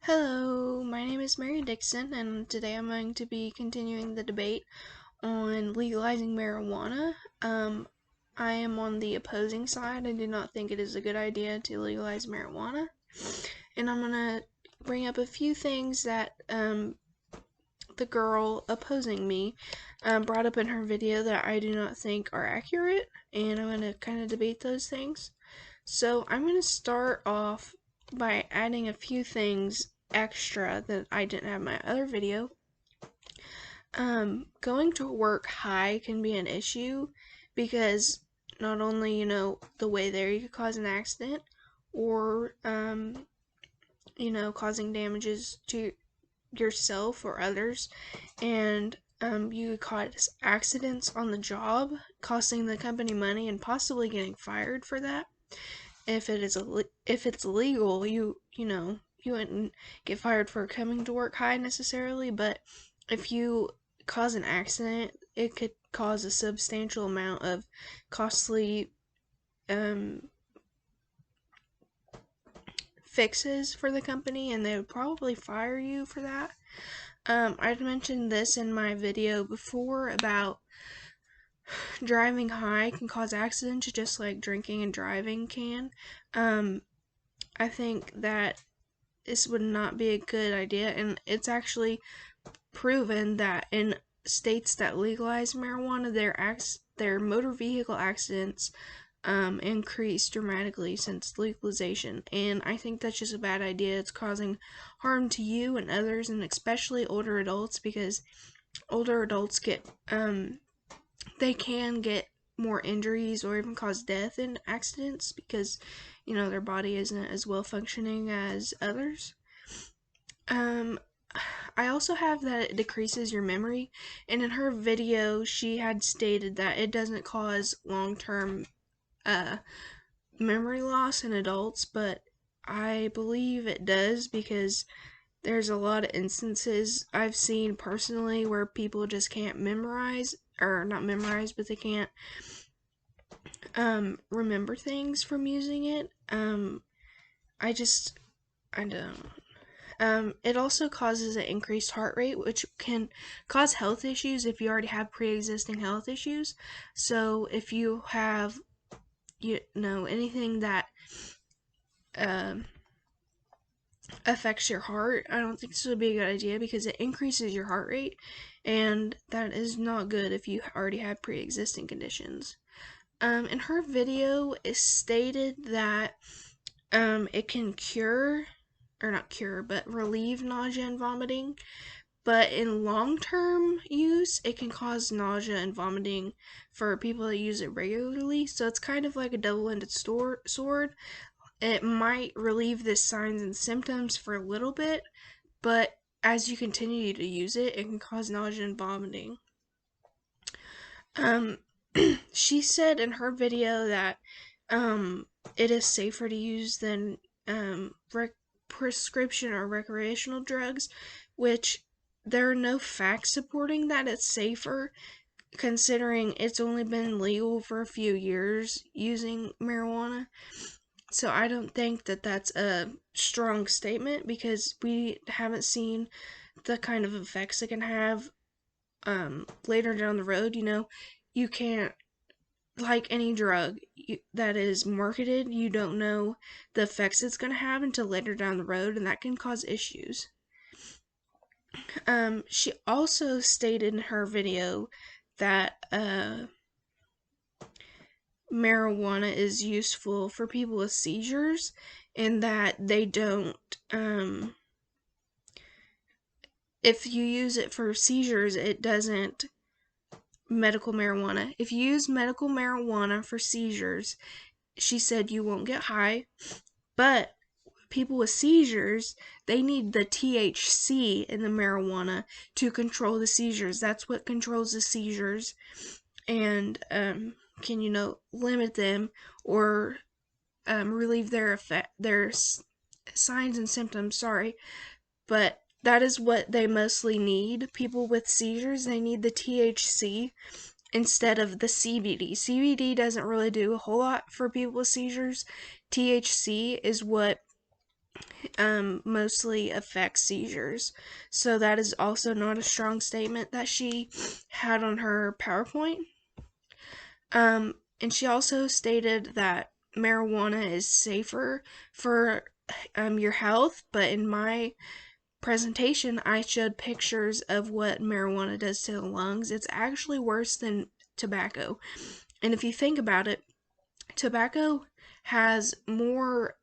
Hello, my name is Mary Dixon, and today I'm going to be continuing the debate on legalizing marijuana. I am on the opposing side. I do not think it is a good idea to legalize marijuana, and I'm going to bring up a few things that the girl opposing me brought up in her video that I do not think are accurate, and I'm going to kind of debate those things. So I'm going to start off by adding a few things extra that I didn't have in my other video. Going to work high can be an issue because not only, the way there you could cause an accident or, causing damages to yourself or others, and you could cause accidents on the job, costing the company money and possibly getting fired for that. If it's illegal, you wouldn't get fired for coming to work high necessarily, but if you cause an accident, it could cause a substantial amount of costly fixes for the company, and they would probably fire you for that. I'd mentioned this in my video before about driving high can cause accidents just like drinking and driving can. I think that this would not be a good idea, and it's actually proven that in states that legalize marijuana, their motor vehicle accidents increased dramatically since legalization, and I think that's just a bad idea. It's causing harm to you and others, and especially older adults, because older adults they can get more injuries or even cause death in accidents because, their body isn't as well functioning as others. I also have that it decreases your memory, and in her video, she had stated that it doesn't cause long-term memory loss in adults, but I believe it does because there's a lot of instances I've seen personally where people just can't memorize, or not memorize, but they can't remember things from using it. I don't. It also causes an increased heart rate, which can cause health issues if you already have pre-existing health issues. So if you have, anything that affects your heart, I don't think this would be a good idea because it increases your heart rate, and that is not good if you already have pre-existing conditions. In her video, it stated that it can cure, or not cure, but relieve nausea and vomiting. But in long-term use, it can cause nausea and vomiting for people that use it regularly. So it's kind of like a double-ended sword. It might relieve the signs and symptoms for a little bit, but as you continue to use it, it can cause nausea and vomiting. She said in her video that it is safer to use than prescription or recreational drugs, which there are no facts supporting that it's safer, considering it's only been legal for a few years using marijuana. So I don't think that that's a strong statement because we haven't seen the kind of effects it can have later down the road. You can't, like any drug that is marketed, you don't know the effects it's going to have until later down the road, and that can cause issues. She also stated in her video that marijuana is useful for people with seizures, and that they don't, if you use it for seizures, it doesn't medical marijuana. If you use medical marijuana for seizures, she said you won't get high, but people with seizures, they need the THC in the marijuana to control the seizures. That's what controls the seizures and can, limit them or relieve their signs and symptoms, sorry. But that is what they mostly need. People with seizures, they need the THC instead of the CBD. CBD doesn't really do a whole lot for people with seizures. THC is what mostly affects seizures. So that is also not a strong statement that she had on her PowerPoint. And she also stated that marijuana is safer for your health, but in my presentation, I showed pictures of what marijuana does to the lungs. It's actually worse than tobacco. And if you think about it, tobacco has more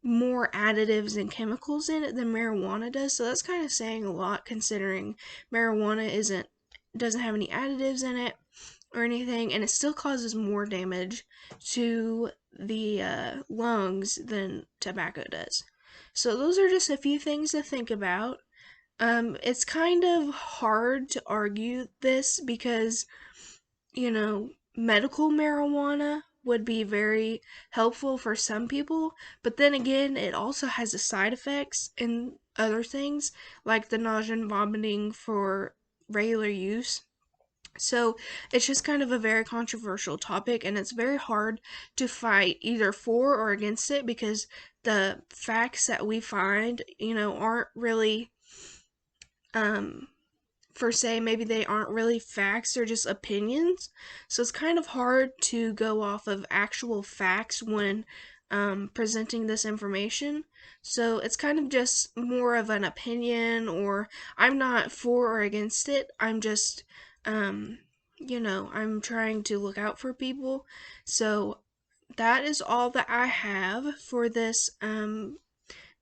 additives and chemicals in it than marijuana does. So that's kind of saying a lot, considering marijuana doesn't have any additives in it or anything, and it still causes more damage to the lungs than tobacco does. So those are just a few things to think about. It's kind of hard to argue this because, medical marijuana would be very helpful for some people, but then again, it also has the side effects and other things like the nausea and vomiting for regular use. So it's just kind of a very controversial topic, and it's very hard to fight either for or against it because the facts that we find, aren't really, for say, maybe they aren't really facts, they're just opinions. So it's kind of hard to go off of actual facts when presenting this information. So it's kind of just more of an opinion, or I'm not for or against it. I'm just, I'm trying to look out for people. So that is all that I have for this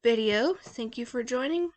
video. Thank you for joining.